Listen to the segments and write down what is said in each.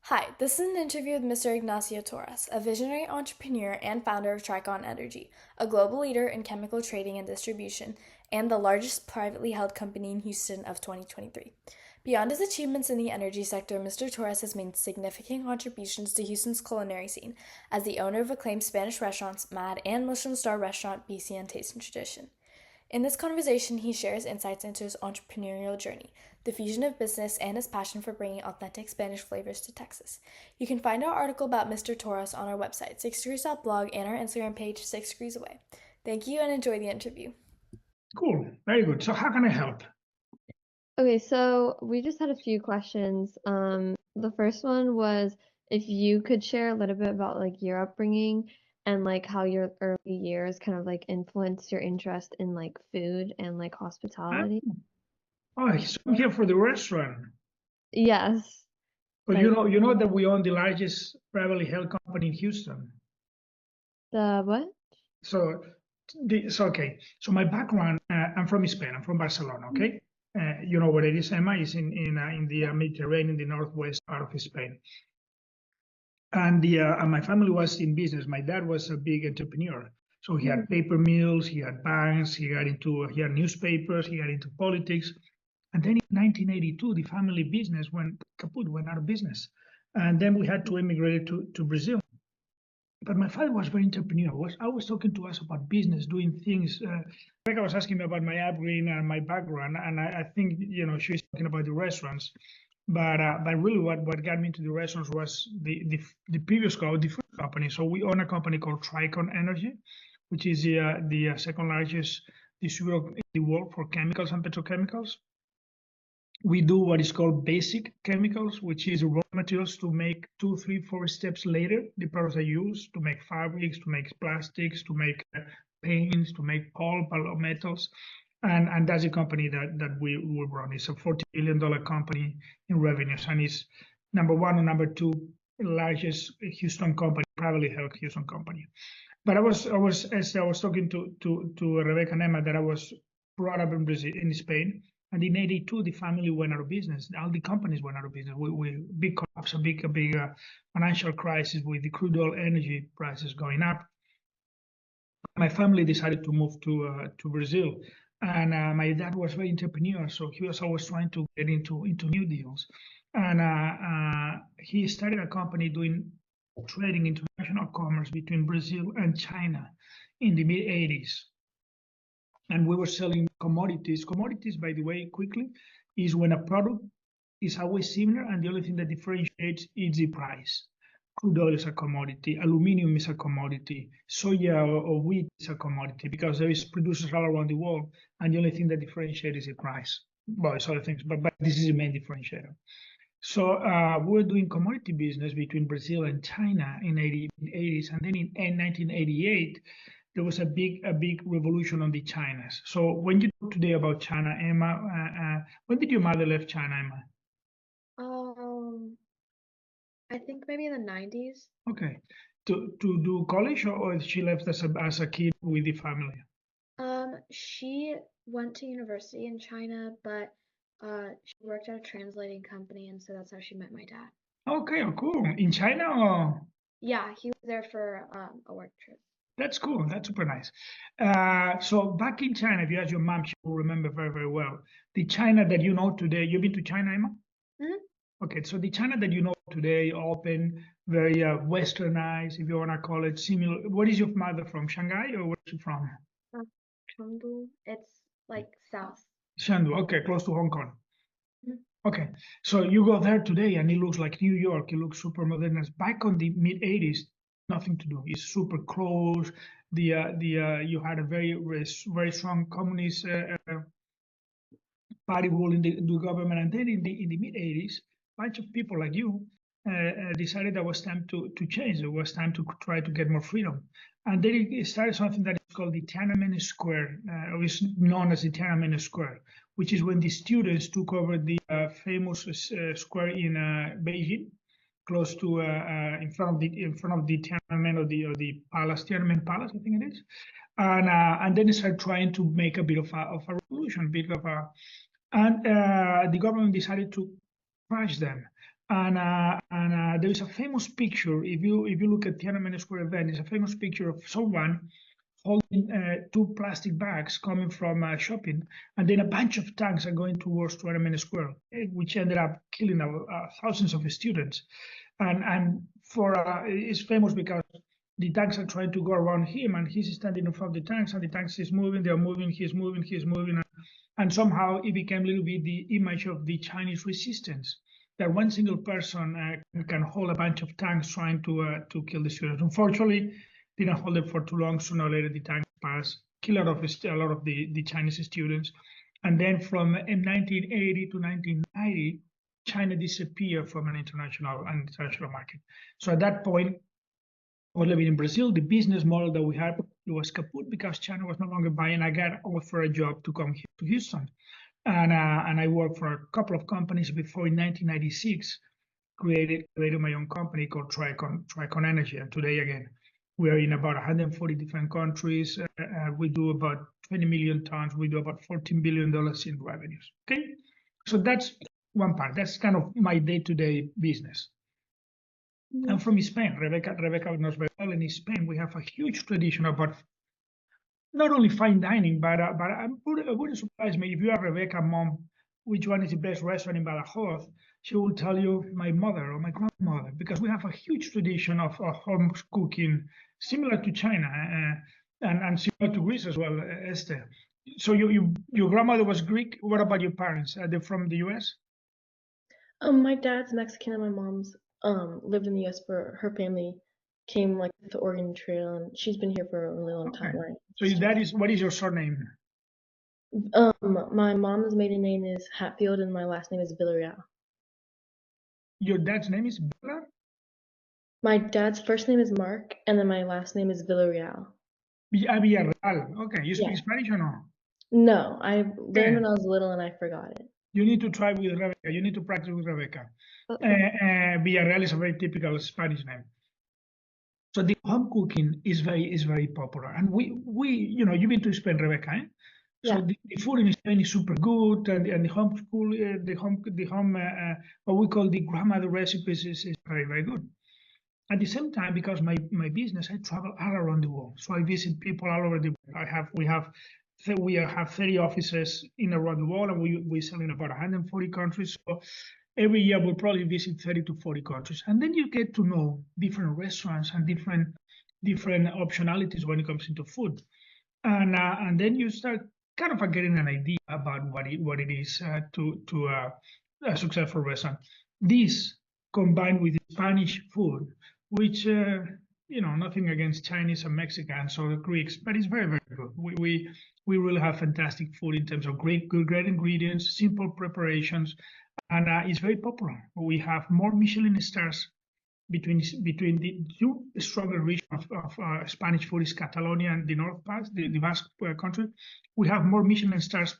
Hi, this is an interview with Mr. Ignacio Torras, a visionary entrepreneur and founder of Tricon Energy, a global leader in chemical trading and distribution, and the largest privately held company in Houston of 2023. Beyond his achievements in the energy sector, Mr. Torras has made significant contributions to Houston's culinary scene as the owner of acclaimed Spanish restaurants Mad and Michelin-Starred restaurant BCN Taste and Tradition. In this conversation, he shares insights into his entrepreneurial journey, the fusion of business, and his passion for bringing authentic Spanish flavors to Texas. You can find our article about Mr. Torras on our website, 6degrees.blog, and our Instagram page, 6 Degrees Away. Thank you and enjoy the interview. Cool. Very good. So how can I help? Okay, so we just had a few questions. The first one was if you could share a little bit about like your upbringing and like how your early years kind of like influenced your interest in like food and like hospitality. Oh, so I'm here for the restaurant. Yes. But Like you know that we own the largest privately held company in Houston. the what? So, okay. So my background, I'm from Spain. I'm from Barcelona. Okay. You know where it is, Emma? Is in the Mediterranean, the northwest part of Spain. And my family was in business. My dad was a big entrepreneur. So he had paper mills, he had banks, he had newspapers, he got into politics. And then in 1982, the family business went kaput, went out of business. And then we had to emigrate to Brazil. But my father was very entrepreneurial. Was always talking to us about business, doing things. Rebeca was asking me about my upbringing and my background, and I think she's talking about the restaurants. But really, what got me into the restaurants was the previous the first company. So we own a company called Tricon Energy, which is the second largest distributor in the world for chemicals and petrochemicals. We do what is called basic chemicals, which is raw materials to make 2, 3, 4 steps later the products I use to make fabrics, to make plastics, to make paints, to make pulp, metals. And that's a company that we run. It's a $40 billion company in revenues, and it's number one or number two largest Houston company, privately held Houston company. But as I was talking to Rebeca and Emma, that I was brought up in Brazil, in Spain. And in '82, the family went out of business. All the companies went out of business. We big collapse, a big financial crisis with the crude oil energy prices going up. My family decided to move to Brazil, and my dad was very entrepreneurial, so he was always trying to get into new deals. And he started a company doing trading, international commerce between Brazil and China in the mid '80s. And we were selling commodities. Commodities, by the way, quickly, is when a product is always similar and the only thing that differentiates is the price. Crude oil is a commodity, aluminum is a commodity, soya or wheat is a commodity because there is producers all around the world, and the only thing that differentiates is the price. Well, it's other things, but this is the main differentiator. So we were doing commodity business between Brazil and China in the 80s, and then in 1988, there was a big revolution on the Chinas. So when you talk today about China, Emma, when did your mother left China, Emma? I think maybe in the 90s. Okay, to do college, or she left as a kid with the family? She went to university in China, but she worked at a translating company, and so that's how she met my dad. Okay, oh, cool. In China, or? Yeah, he was there for a work trip. That's cool. That's super nice. So back in China, if you ask your mom, she will remember very, very well. The China that you know today, you've been to China, Emma? Mm-hmm. Okay, so the China that you know today, open, very westernized, if you want to call it, similar. What is your mother from, Shanghai, or where is she from? Chengdu. It's like south. Shandu, okay, close to Hong Kong. Mm-hmm. Okay, so you go there today and it looks like New York. It looks super modernized. Back on the mid '80s, nothing to do. It's super close. You had a very strong communist party ruling the government, and then in the mid '80s, a bunch of people like you decided that it was time to change. It was time to try to get more freedom, and then it started something that is called the Tiananmen Square, or is known as the Tiananmen Square, which is when the students took over the famous square in Beijing, close to in front of the Tiananmen or the palace, Tiananmen Palace, I think it is, and then they started trying to make a bit of a revolution, and the government decided to crush them. And there is a famous picture. If you look at Tiananmen Square event, it's a famous picture of someone holding two plastic bags coming from shopping, and then a bunch of tanks are going towards Tiananmen Square, which ended up killing thousands of students. And it's famous because the tanks are trying to go around him, and he's standing in front of the tanks, and the tanks is moving, they're moving, he's moving, and somehow it became a little bit the image of the Chinese resistance, that one single person can hold a bunch of tanks trying to kill the students. Unfortunately, didn't hold it for too long. Sooner or later, the tanks passed, killed a lot of the Chinese students. And then from 1980 to 1990, China disappeared from an international market. So at that point, I was living in Brazil. The business model that we had, it was kaput because China was no longer buying. I got offered a job to come here to Houston. And I worked for a couple of companies before in 1996, created my own company called Crichton Energy. And today, again, we are in about 140 different countries. We do about 20 million tons. We do about $14 billion in revenues. Okay, so that's one part. That's kind of my day-to-day business. I'm from Spain. Rebeca knows very well. In Spain, we have a huge tradition about not only fine dining, but it wouldn't surprise me if you are Rebeca, mom, which one is the best restaurant in Badajoz? She will tell you my mother or my grandmother, because we have a huge tradition of home cooking, similar to China and similar to Greece as well, Estee. So your grandmother was Greek. What about your parents? Are they from the U.S.? My dad's Mexican and my mom's lived in the US for her family came like with the Oregon Trail, and she's been here for a really long time, right? So what is your surname? My mom's maiden name is Hatfield and my last name is Villareal. Your dad's name is Bella? My dad's first name is Mark, and then my last name is Villareal. Villareal. Okay, you speak Spanish or no? No, I learned when I was little and I forgot it. You need to try with Rebeca. You need to practice with Rebeca. Villareal is a very typical Spanish name. So the home cooking is very popular, and we you've been to Spain, Rebeca, eh? So Yeah. the food in Spain is super good, and the home what we call the grandmother recipes is very good. At the same time, because my business, I travel all around the world, so I visit people all over the world. We have 30 offices in around the world, and we sell in about 140 countries. So every year we'll probably visit 30 to 40 countries, and then you get to know different restaurants and different optionalities when it comes into food, and then you start kind of getting an idea about what it is to a successful restaurant. This combined with Spanish food, which nothing against Chinese and Mexicans or Greeks, but it's very good. We really have fantastic food in terms of great ingredients, simple preparations, and it's very popular. We have more Michelin stars between the two stronger regions of Spanish food is Catalonia and the North Pass, the Basque country. We have more Michelin stars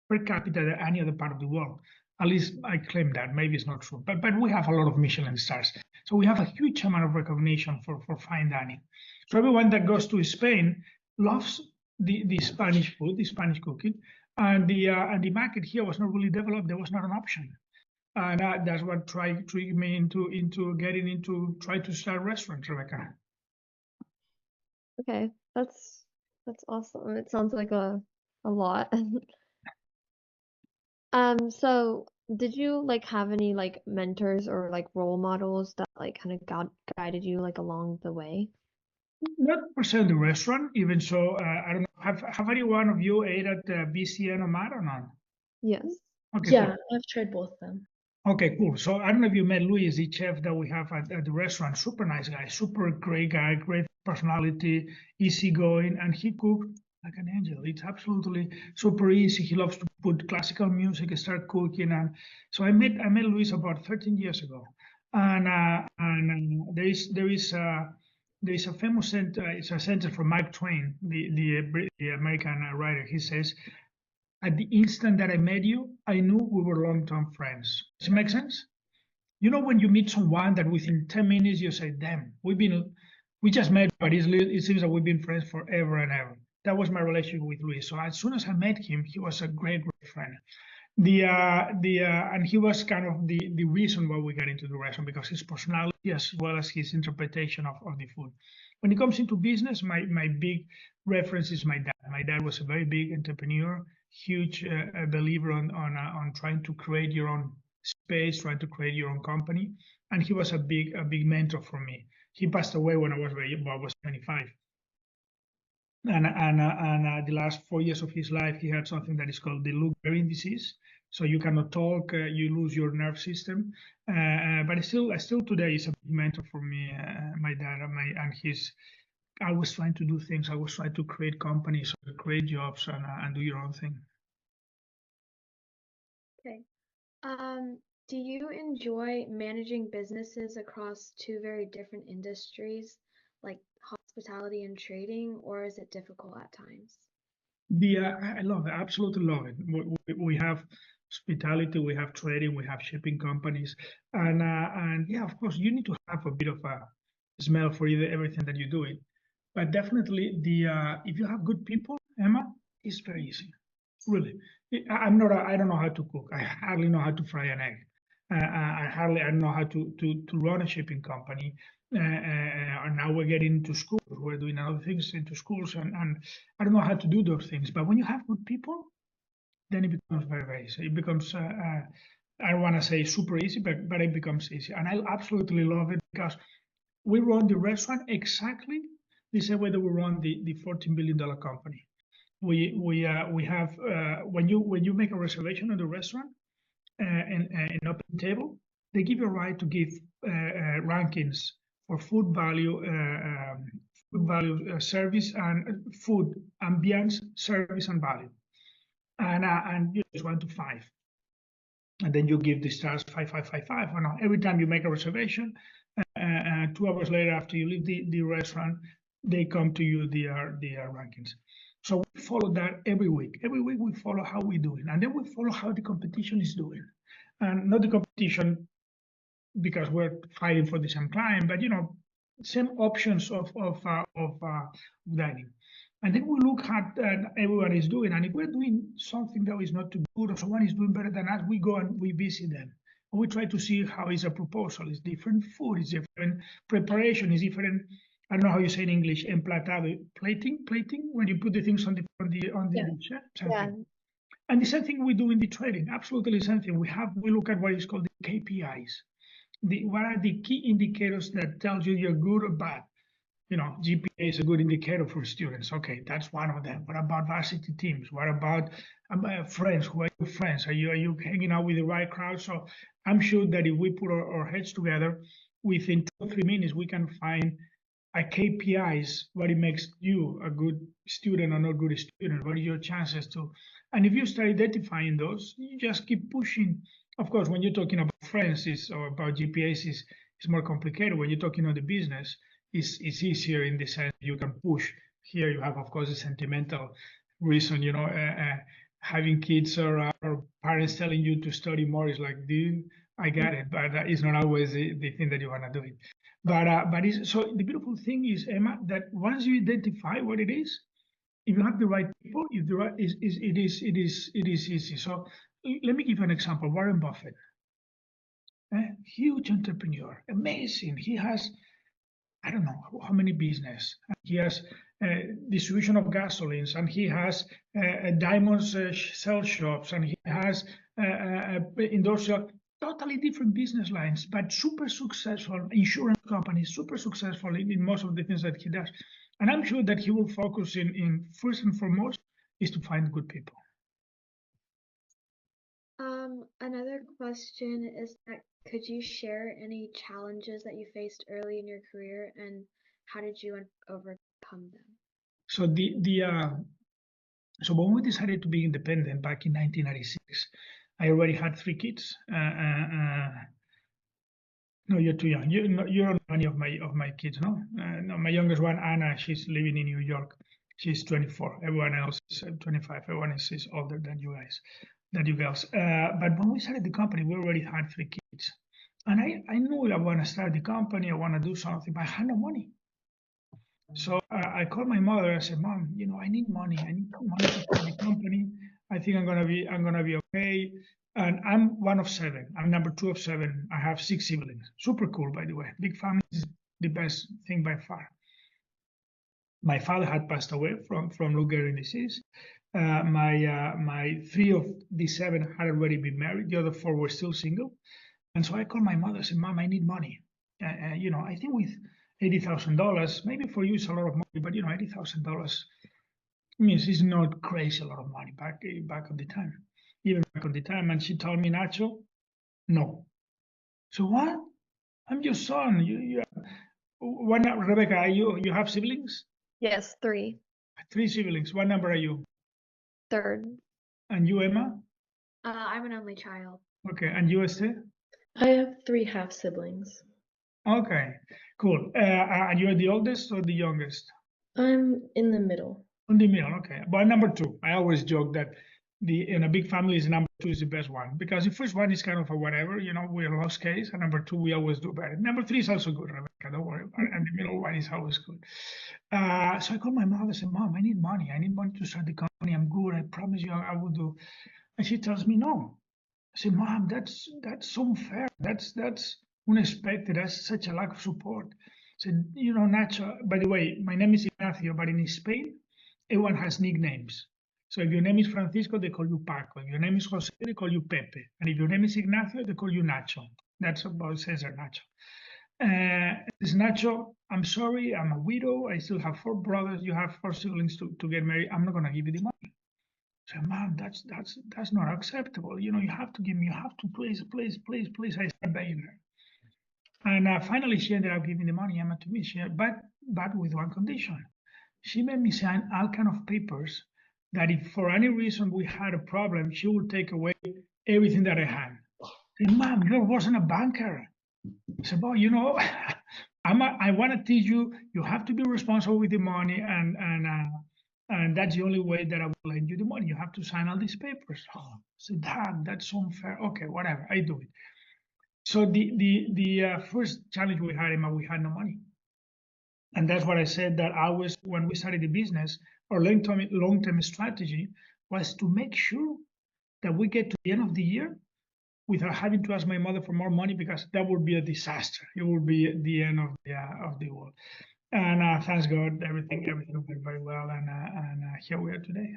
per capita than any other part of the world. At least I claim that. Maybe it's not true, but we have a lot of Michelin stars. So we have a huge amount of recognition for fine dining. So everyone that goes to Spain loves the Spanish food, the Spanish cooking, and the market here was not really developed. There was not an option. And that's what triggered me into getting into try to start restaurants, Rebeca. Okay, that's awesome. It sounds like a lot. So did you like have any like mentors or like role models that like kind of guided you like along the way? Not per se in the restaurant, even so. I don't know. Have any one of you ate at BCN or Mar or not? Yes. Okay. Yeah, Cool. I've tried both of them. Okay, cool. So I don't know if you met Luis, the chef that we have at the restaurant. Super nice guy, super great guy, great personality, easygoing, and he cooked like an angel. It's absolutely super easy. He loves to put classical music, start cooking, and so I met Luis about 13 years ago, and there is a famous center. It's a sentence from Mark Twain, the American writer. He says, "At the instant that I met you, I knew we were long-term friends." Does it make sense? You know, when you meet someone that within 10 minutes you say, damn, we just met, but it seems that we've been friends forever and ever. That was my relationship with Luis. So as soon as I met him, he was a great friend. And he was kind of the reason why we got into the restaurant, because his personality as well as his interpretation of the food. When it comes into business, my big reference is my dad. My dad was a very big entrepreneur, huge believer on trying to create your own space, trying to create your own company, and he was a big mentor for me. He passed away when I was 25. And the last 4 years of his life, he had something that is called the Lou Gehrig's disease. So you cannot talk, you lose your nerve system. But still today is a big mentor for me, my dad, and he's always trying to do things. I was trying to create companies, create jobs, and do your own thing. Okay. Do you enjoy managing businesses across two very different industries, like hospitality and trading, or is it difficult at times? I love it. Absolutely love it. We have hospitality, we have trading, we have shipping companies, and yeah, of course, you need to have a bit of a smell for everything that you're doing. But definitely, if you have good people, Emma, it's very easy. Really, I don't know how to cook. I hardly know how to fry an egg. I don't know how to run a shipping company. And now we're getting into schools. We're doing other things into schools, and I don't know how to do those things. But when you have good people, then it becomes very easy. It becomes I don't want to say super easy, but it becomes easy. And I absolutely love it because we run the restaurant exactly the same way that we run the $14 billion company. We have when you make a reservation at the restaurant and an open table, they give you a right to give rankings for food value, service, and food ambience, service, and value, and you just 1 to 5, and then you give the stars 5, 5, 5, 5. And every time you make a reservation, 2 hours later after you leave the restaurant, they come to you the rankings. So we follow that every week. Every week we follow how we're doing, and then we follow how the competition is doing, and not the competition because we're fighting for the same client, but same options of dining. And then we look at everyone is doing, and if we're doing something that is not too good, or someone is doing better than us, we go and we visit them. And we try to see how is a proposal. It's different food, it's different preparation, it's different. I don't know how you say in English, emplatado, plating, when you put the things on the Yeah. dish. Yeah. And the same thing we do in the trading. Absolutely the same thing. We look at what is called the KPIs. What are the key indicators that tells you you're good or bad? GPA is a good indicator for students. Okay, that's one of them. What about varsity teams? What about friends? Who are your friends? Are you hanging out with the right crowd? So I'm sure that if we put our heads together, within 2 or 3 minutes, we can find a KPIs, what it makes you a good student or not good student. What are your chances to? And if you start identifying those, you just keep pushing. Of course, when you're talking about friends or about GPAs, it's more complicated. When you're talking on the business, it's easier in the sense you can push. Here you have, of course, a sentimental reason. Having kids or parents telling you to study more is like, dude, I get it, but that is not always the thing that you want to do it. So the beautiful thing is, Emma, that once you identify what it is, if you have the right people, if the right it is easy. So let me give you an example. Warren Buffett, huge entrepreneur, amazing. He has, I don't know how many business. He has distribution of gasolines, and he has diamonds sell shops, and he has industrial, totally different business lines, but super successful insurance companies, super successful in most of the things that he does. And I'm sure that he will focus in first and foremost is to find good people. Another question is that could you share any challenges that you faced early in your career and how did you overcome them? So so when we decided to be independent back in 1996, I already had 3 kids. No, you're too young. You don't know any of my kids, no? No, my youngest one, Anna, she's living in New York. She's 24. Everyone else is 25. Everyone is older than you guys, girls. But when we started the company, we already had 3 kids, and I knew I want to start the company. I want to do something, but I had no money. So I called my mother. I said, "Mom, I need money. I need money to start the company. I think I'm gonna be okay. And I'm one of seven. I'm number two of seven. I have six siblings. Super cool, by the way. Big family is the best thing by far. My father had passed away from Lou Gehrig's disease. My three of the seven had already been married. The other four were still single. And so I called my mother and said, Mom, I need money. You know, I think with $80,000, maybe for you it's a lot of money, but you know, $80,000 means it's not crazy a lot of money back at the time, even back at the time. And she told me, Nacho, no. So what? I'm your son. What now, Rebecca? You have siblings? Yes, 3. Three siblings. What number are you? 3rd. And you, Emma? I'm an only child. Okay. And you, Estee? I have 3 half siblings. Okay, cool. And you're the oldest or the youngest? I'm in the middle. In the middle, okay. But number two, I always joke that in a big family is number two is the best one because the first one is kind of a whatever, you know, we're a lost case, and number two we always do better. Number three is also good, Rebecca, don't worry about it. And the middle one is always good. So I called my mom and said, Mom, I need money. I need money to start the company. I'm good. I promise you I will do. And she tells me no. I said, Mom, that's so unfair. That's unexpected. That's such a lack of support. I said, you know, Nacho, by the way, my name is Ignacio, but in Spain, everyone has nicknames. So if your name is Francisco, they call you Paco. If your name is Jose, they call you Pepe. And if your name is Ignacio, they call you Nacho. That's about Cesar Nacho. It's Nacho, I'm sorry, I'm a widow. I still have 4 brothers. You have 4 siblings to get married. I'm not going to give you the money. I said, Mom, that's not acceptable. You know, you have to give me, you have to please. I started begging her. And finally, she ended up giving the money, Emma, to me. But with one condition. She made me sign all kind of papers that if for any reason we had a problem, she would take away everything that I had. I said, Mom, you wasn't a banker. I said, well, you know, I want to teach you, you have to be responsible with the money, and that's the only way that I will lend you the money. You have to sign all these papers. Oh, I said, Dad, that's unfair. Okay, whatever, I do it. So the first challenge we had, Emma, we had no money. And that's what I said that always when we started the business, our long-term strategy was to make sure that we get to the end of the year without having to ask my mother for more money, because that would be a disaster. It would be the end of the world. And thanks God, everything went very well, and here we are today.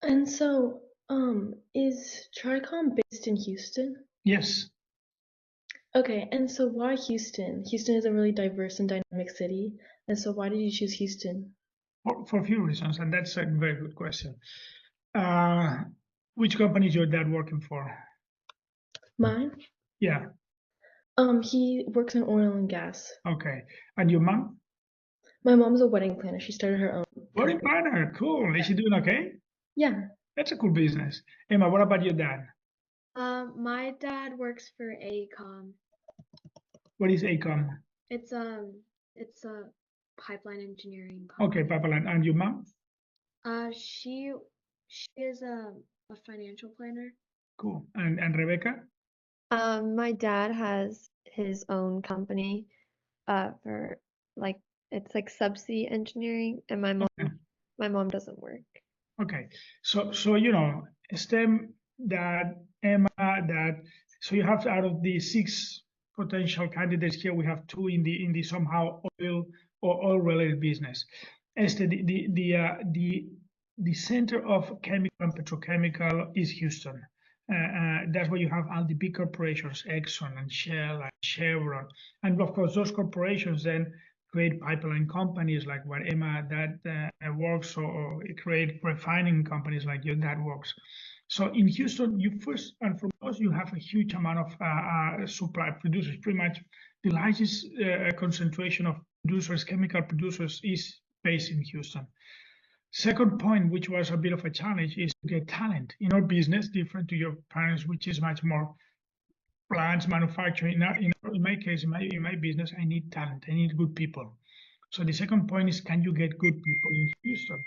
And so, is Tricom based in Houston? Yes. Okay, and so why Houston? Houston is a really diverse and dynamic city, and so why did you choose Houston? For a few reasons, and that's a very good question. Which company is your dad working for? Mine? Yeah. He works in oil and gas. Okay. And your mom? My mom's a wedding planner. She started her own Wedding company. planner. Cool. Is she doing okay? Yeah. That's a cool business. Emma, what about your dad? My dad works for AECOM. What is ACOM? It's a pipeline engineering Okay, company. pipeline. And your mom? She is a financial planner. Cool. And Rebecca? My dad has his own company for like it's like subsea engineering, and Okay. my mom doesn't work. Okay. So you know, STEM, dad, Emma, dad. So you have out of the 6 potential candidates here, we have 2 in the somehow oil or oil related business. Este, the center of chemical and petrochemical is Houston. That's where you have all the big corporations, Exxon and Shell and Chevron, and of course those corporations then create pipeline companies like what Emma that works, or create refining companies like your dad works. So in Houston, you first and foremost, you have a huge amount of supply producers. Pretty much the largest concentration of producers, chemical producers, is based in Houston. Second point, which was a bit of a challenge, is to get talent. In our business, different to your parents, which is much more plants, manufacturing. In my case, in my business, I need talent. I need good people. So the second point is, can you get good people in Houston?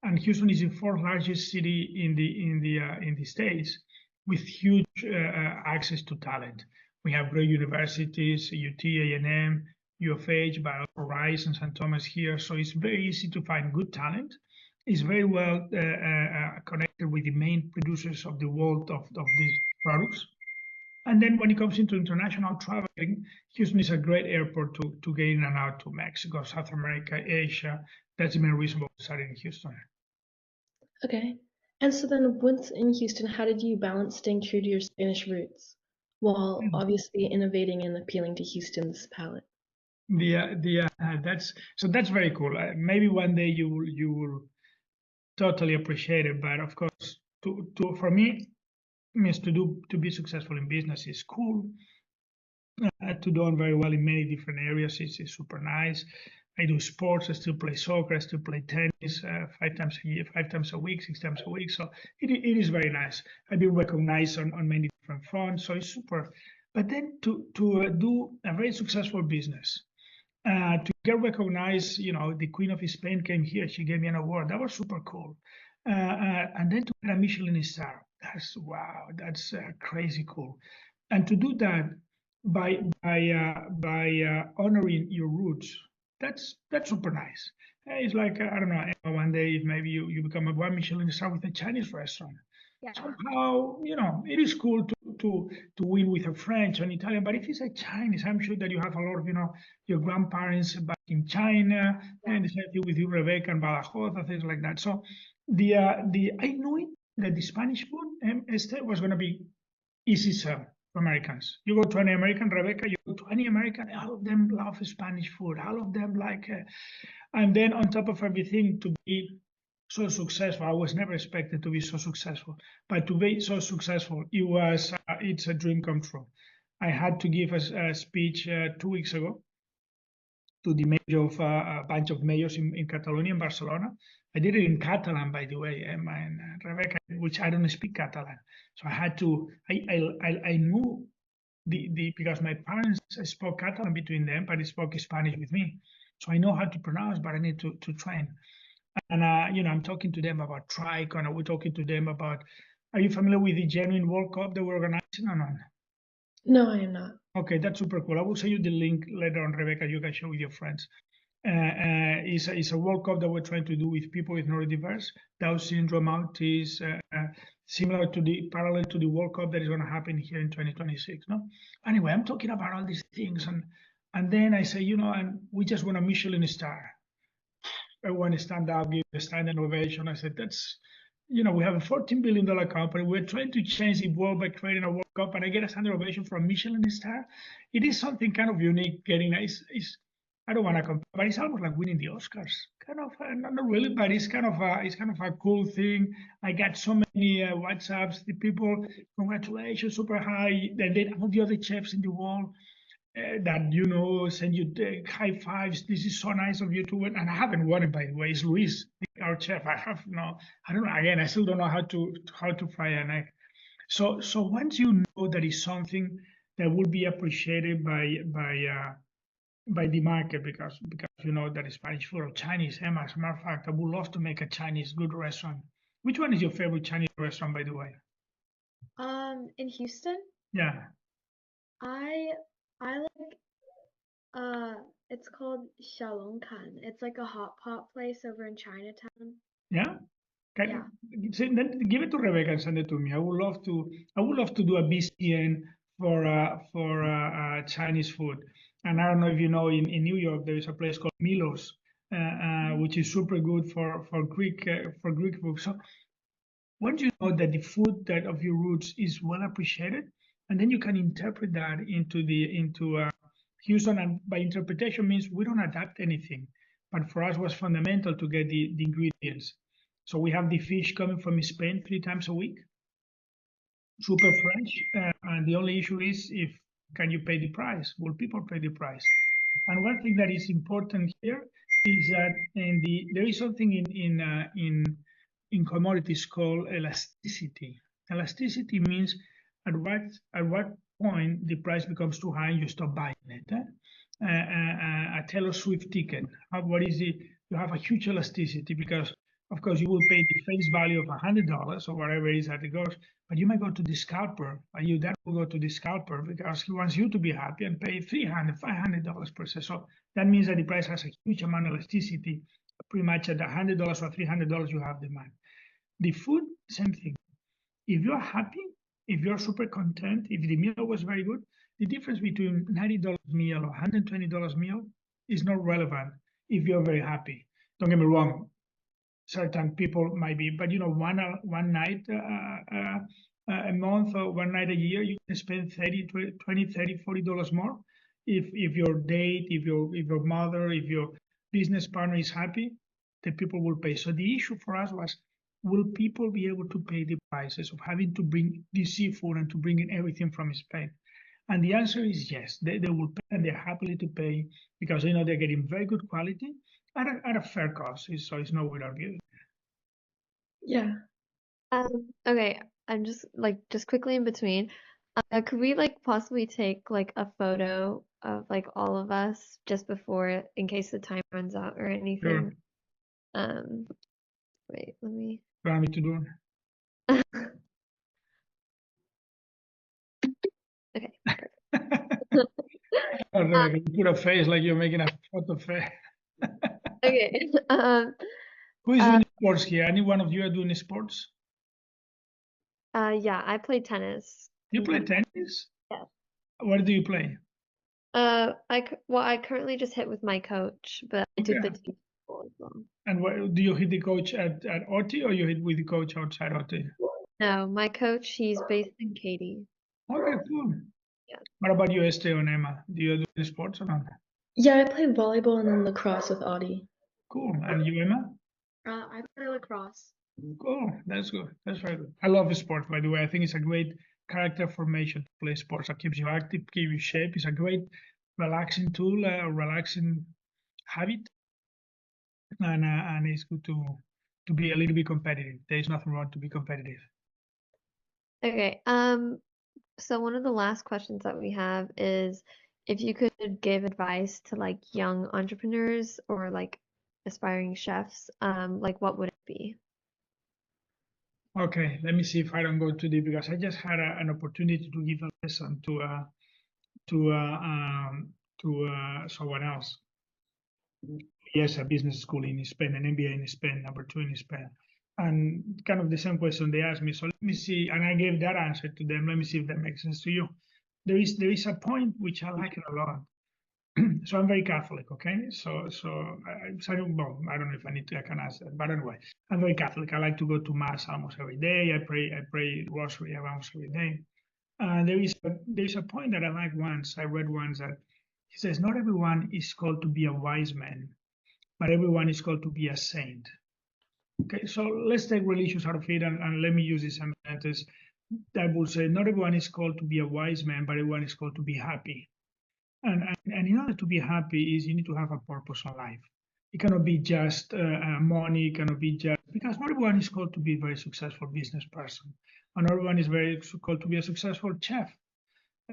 And Houston is the 4th largest city in the States, with huge access to talent. We have great universities, UT, A&M, U of H, but also Rice and St. Thomas here. So it's very easy to find good talent. It's very well connected with the main producers of the world of these products. And then when it comes into international traveling, Houston is a great airport to get in and out to Mexico, South America, Asia. That's the main reason why we started in Houston. Okay. And so then once in Houston, how did you balance staying true to your Spanish roots while obviously innovating and appealing to Houston's palate? That's very cool. Maybe one day you will totally appreciate it. But of course, for me, means to be successful in business is cool. To do very well in many different areas is super nice. I do sports. I still play soccer. I still play tennis 5 times a year, 5 times a week, 6 times a week. So it is very nice. I've been recognized on many different fronts. So it's super. But then to do a very successful business, to get recognized, the Queen of Spain came here. She gave me an award. That was super cool. And then to get a Michelin-Starred. That's wow. That's crazy cool. And to do that by honoring your roots, that's super nice. It's like I don't know. One day, if maybe you become a one Michelin-Starred with a Chinese restaurant. Yeah. Somehow, it is cool to win with a French and Italian, but if it's a Chinese, I'm sure that you have a lot of, your grandparents back in China, and the same thing with you, Rebeca and Badajoz and things like that. So I knew it that the Spanish food, Estee, was going to be easy sell for Americans. You go to any American, Rebeca, you go to any American, all of them love Spanish food. All of them like, and then on top of everything, to be so successful. I was never expected to be so successful, but to be so successful, it's a dream come true. I had to give a speech 2 weeks ago to the mayor of a bunch of mayors in Catalonia, in Barcelona. I did it in Catalan, by the way, and Rebeca, which I don't speak Catalan. So I had to, I knew because my parents spoke Catalan between them, but they spoke Spanish with me. So I know how to pronounce, but I need to train. And, I'm talking to them about Tricon, and we're talking to them about, are you familiar with the Genuine World Cup that we're organizing or not? No, I am not. Okay, that's super cool. I will send you the link later on, Rebecca. You can share with your friends. It's a World Cup that we're trying to do with people with neurodiverse, Down syndrome, autism, similar to parallel to the World Cup that is going to happen here in 2026. No, anyway, I'm talking about all these things, and then I say, and we just want a Michelin-Starred. I want to stand up, give a standing ovation. I said, that's, we have a $14 billion company. We're trying to change the world by creating a World Cup, and I get a standing ovation from Michelin-Starred. It is something kind of unique. Getting I don't want to compare, but it's almost like winning the Oscars. Kind of, not really, but it's kind of a cool thing. I got so many WhatsApps. The people, congratulations, super high. Then all the other chefs in the world. That send you high fives. This is so nice of you to win. And I haven't won it, by the way. It's Luis, our chef. I don't know. Again, I still don't know how to fry an egg. So once you know that is something that will be appreciated by the market, because you know that is Spanish food or Chinese. Emma, as a matter of fact, I would love to make a Chinese good restaurant. Which one is your favorite Chinese restaurant, by the way? In Houston, Yeah. I like it's called Xiaolongkan. It's like a hot pot place over in Chinatown. Yeah. Yeah. Then give it to Rebecca and send it to me. I would love to do a BCN for Chinese food. And I don't know if you know, in New York there is a place called Milos, which is super good for Greek food. So once you know that the food that of your roots is well appreciated, and then you can interpret that into Houston. And by interpretation means we don't adapt anything, but for us it was fundamental to get the ingredients. So we have the fish coming from Spain 3 times a week, super fresh. And the only issue is, can you pay the price? Will people pay the price? And one thing that is important here is that there is something in commodities called elasticity. Elasticity means at what point the price becomes too high and you stop buying it. A Taylor Swift ticket. What is it? You have a huge elasticity because of course, you will pay the face value of $100 or whatever it is that it goes, but you might go to the scalper, and you then will go to the scalper because he wants you to be happy and pay $300, $500 per se. So that means that the price has a huge amount of elasticity. Pretty much at $100 or $300, you have demand. The food, same thing. If you're happy, if you're super content, if the meal was very good, the difference between $90 meal or $120 meal is not relevant if you're very happy. Don't get me wrong, certain people might be, but one night a month or one night a year, you can spend $30, $20, $30, $40 more. If your date, if your mother, if your business partner is happy, the people will pay. So the issue for us was, will people be able to pay the prices of having to bring the seafood and to bring in everything from Spain? And the answer is yes, they will pay, and they're happily to pay because they know they're getting very good quality at a fair cost. So it's not without beauty. Yeah. Okay, I'm just quickly in between. Could we possibly take a photo of all of us just before, in case the time runs out or anything? Sure. Wait, let me. You want me to do it? Okay. Rebeca, you put a face like you're making a photo face. Okay. Who is doing sports here? Any one of you are doing sports? Yeah, I play tennis. You play tennis? Yes. Where do you play? I currently just hit with my coach, but I do Okay. the team school as well. And where, do you hit the coach at OT or you hit with the coach outside OT? No, my coach, he's based in Katy. Okay, cool. Yeah. What about you, Estee and Emma? Do you do the sports or not? Yeah, I play volleyball and then lacrosse with Audie. Cool. And you, Emma? I play lacrosse. Cool. That's good. That's very good. I love sports, by the way. I think it's a great character formation to play sports. It keeps you active, keeps you shape. It's a great relaxing tool, relaxing habit. And it's good to be a little bit competitive. There's nothing wrong to be competitive. Okay. So one of the last questions that we have is if you could give advice to young entrepreneurs or aspiring chefs, what would it be? Okay, let me see if I don't go too deep because I just had an opportunity to give a lesson to someone else. Yes, a business school in Spain, an MBA in Spain, number 2 in Spain, and kind of the same question they asked me. So let me see, and I gave that answer to them. Let me see if that makes sense to you. There is a point which I like it a lot. So I'm very Catholic, okay? So I don't know if I can answer that, but anyway, I'm very Catholic. I like to go to mass almost every day. I pray rosary almost every day. There is a point that I read once that he says, not everyone is called to be a wise man, but everyone is called to be a saint. Okay, so let's take religious out of it, and let me use this sentence that will say, not everyone is called to be a wise man, but everyone is called to be happy. And in order to be happy is you need to have a purpose in life. It cannot be just money, it cannot be just, because not everyone is called to be a very successful business person. And everyone is called to be a successful chef.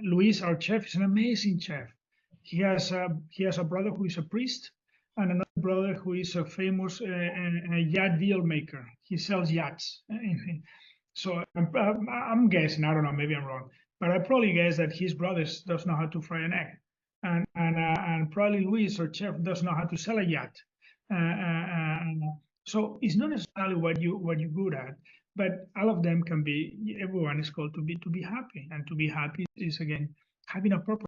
Luis, our chef, is an amazing chef. He has a brother who is a priest and another brother who is a famous yacht deal maker. He sells yachts. So I'm guessing, I don't know, maybe I'm wrong, but I probably guess that his brother does know how to fry an egg. And probably Luis, our chef, does know how to sell a yacht. So it's not necessarily what you're good at, but all of them can be. Everyone is called to be happy, and to be happy is again having a purpose